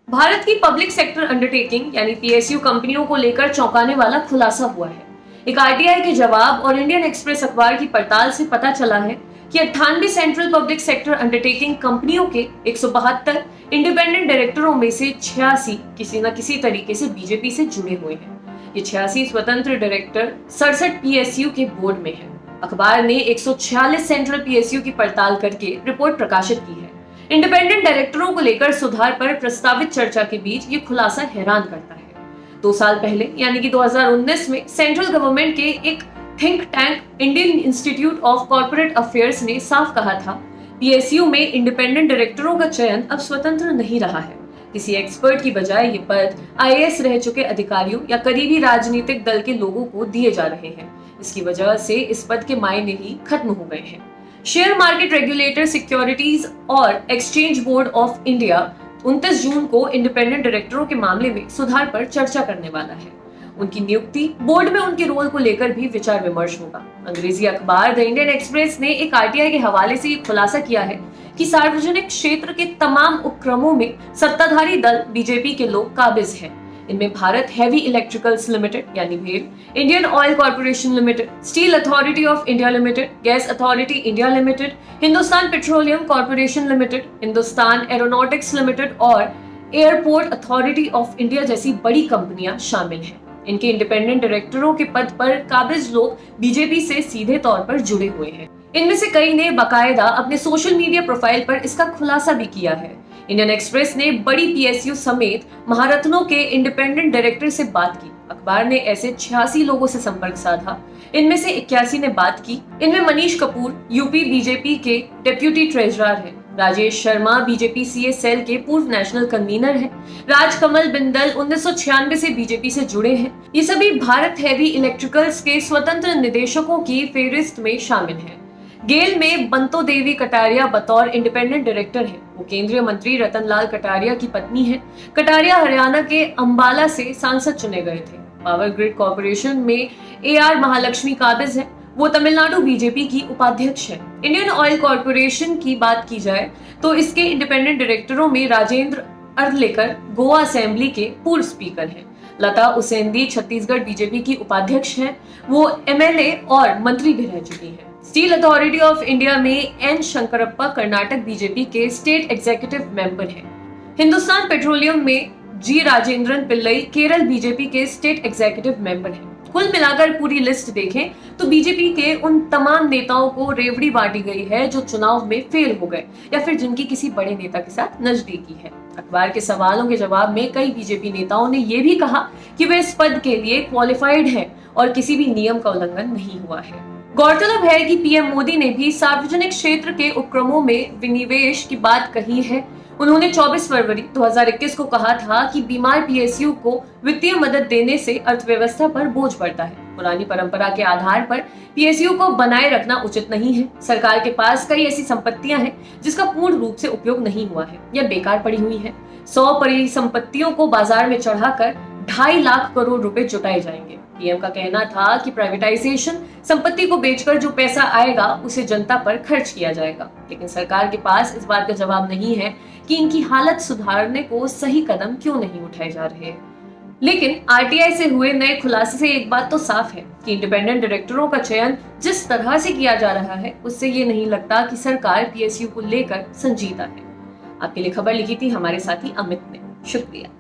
भारत की public sector undertaking यानी PSU कंपनियों को लेकर चौंकाने वाला खुलासा हुआ है। एक आरटीआई के जवाब और इंडियन एक्सप्रेस अखबार की पड़ताल से पता चला है कि 98 सेंट्रल पब्लिक सेक्टर अंडरटेकिंग कंपनियों के 172 इंडिपेंडेंट डायरेक्टरों में से 86 किसी न किसी तरीके से बीजेपी से जुड़े हुए हैं। ये 86 स्वतंत्र डायरेक्टर 67 पीएसयू के बोर्ड में हैं। अखबार ने 146 सेंट्रल पीएसयू की पड़ताल करके रिपोर्ट प्रकाशित की है। इंडिपेंडेंट डायरेक्टरों को लेकर सुधार पर प्रस्तावित चर्चा के बीच ये खुलासा हैरान करता है। 2 साल पहले यानी कि 2019 में सेंट्रल गवर्नमेंट के एक think tank Indian institute of corporate affairs ने साफ कहा था, पीएसयू में इंडिपेंडेंट डायरेक्टरों का चयन अब स्वतंत्र नहीं रहा है। किसी एक्सपर्ट की बजाय ये पद आईएएस रह चुके अधिकारियों या करीबी राजनीतिक दल के लोगों को दिए जा रहे हैं। इसकी वजह से इस पद के मायने ही खत्म हो गए हैं। शेयर मार्केट रेगुलेटर सिक्योरिटीज और एक्सचेंज बोर्ड ऑफ इंडिया 29 जून को इंडिपेंडेंट डायरेक्टरों के मामले में सुधार पर चर्चा करने वाला है। उनकी नियुक्ति, बोर्ड में उनके रोल को लेकर भी विचार विमर्श होगा। अंग्रेजी अखबार द इंडियन एक्सप्रेस ने एक आरटीआई के हवाले से ये खुलासा किया है कि सार्वजनिक क्षेत्र के तमाम उपक्रमों में सत्ताधारी दल बीजेपी के लोग काबिज हैं। इनमें भारत हेवी इलेक्ट्रिकल्स लिमिटेड यानी भेल, Indian oil corporation limited, steel authority of India limited, gas authority India limited, Hindustan petroleum corporation limited, Hindustan aeronautics limited और एयरपोर्ट अथॉरिटी ऑफ इंडिया जैसी बड़ी कंपनियां शामिल हैं। इनके इंडिपेंडेंट डायरेक्टरों के पद पर काबिज लोग बीजेपी से सीधे तौर पर जुड़े हुए हैं। इनमें से कई ने बाकायदा अपने सोशल मीडिया प्रोफाइल पर इसका खुलासा भी किया है। इंडियन एक्सप्रेस ने बड़ी पीएसयू समेत महारत्नों के इंडिपेंडेंट डायरेक्टर से बात की। अखबार ने ऐसे 86 लोगों से संपर्क साधा। इनमें से 81 ने बात की। इनमें मनीष कपूर यूपी बीजेपी के डेप्यूटी ट्रेजरर हैं, Rajesh Sharma BJP CA cell के पूर्व नेशनल कन्वीनर हैं, राजकमल बिंदल 1996 से बीजेपी से जुड़े हैं। ये सभी भारत हेवी इलेक्ट्रिकल्स के स्वतंत्र निदेशकों की फेहरिस्त में शामिल हैं। गेल में बंतो देवी कटारिया बतौर इंडिपेंडेंट डायरेक्टर है। वो केंद्रीय मंत्री रतन लाल कटारिया की पत्नी है। कटारिया हरियाणा के अंबाला से सांसद चुने गए थे। पावर ग्रिड कॉर्पोरेशन में एआर महालक्ष्मी काबिज है। वो तमिलनाडु बीजेपी की उपाध्यक्ष है। इंडियन ऑयल कॉर्पोरेशन की बात की जाए तो इसके इंडिपेंडेंट डायरेक्टरों में राजेंद्र अर्लेकर गोवा असेंबली के पूर्व स्पीकर हैं। लता उसेंदी छत्तीसगढ़ बीजेपी की उपाध्यक्ष हैं। वो एमएलए और मंत्री भी रह चुकी हैं। स्टील अथॉरिटी ऑफ इंडिया में एन शंकरप्पा कर्नाटक बीजेपी के स्टेट एग्जीक्यूटिव मेंबर हैं। हिंदुस्तान पेट्रोलियम में जी राजेंद्रन पिल्लई केरल बीजेपी के स्टेट एग्जीक्यूटिव मेंबर हैं। कुल मिलाकर पूरी लिस्ट देखें तो बीजेपी के उन तमाम नेताओं को रेवड़ी बांटी गई है जो चुनाव में फेल हो गए या फिर जिनकी किसी बड़े नेता के साथ नजदीकी है। अखबार के सवालों के जवाब में कई बीजेपी नेताओं ने यह भी कहा कि वे इस पद के लिए क्वालिफाइड हैं और किसी भी नियम का उल्लंघन नहीं हुआ है। गौरतलब है कि पीएम मोदी ने भी सार्वजनिक क्षेत्र के उपक्रमों में विनिवेश की बात कही है। उन्होंने 24 फरवरी 2021 को कहा था कि बीमार पीएसयू को वित्तीय मदद देने से अर्थव्यवस्था पर बोझ पड़ता है। पुरानी परंपरा के आधार पर पीएसयू को बनाए रखना उचित नहीं है। सरकार के पास कई ऐसी संपत्तियां हैं जिसका पूर्ण रूप से उपयोग नहीं हुआ है या बेकार पड़ी हुई है। 100 परिसंपत्तियों को बाजार में चढ़ाकर 2.5 लाख करोड़ रुपए जुटाए जाएंगे। पीएम का कहना था कि प्राइवेटाइजेशन, संपत्ति को बेचकर जो पैसा आएगा उसे जनता पर खर्च किया जाएगा। लेकिन सरकार के पास इस बात का जवाब नहीं है कि इनकी हालत सुधारने को सही कदम क्यों नहीं उठाए जा रहे। लेकिन आरटीआई से हुए नए खुलासे से एक बात तो साफ है कि इंडिपेंडेंट डायरेक्टरों का चयन जिस तरह से किया जा रहा है उससे ये नहीं लगता कि सरकार पीएसयू को लेकर संजीदा है। आपके लिए खबर लिखी थी हमारे साथी अमित ने। शुक्रिया।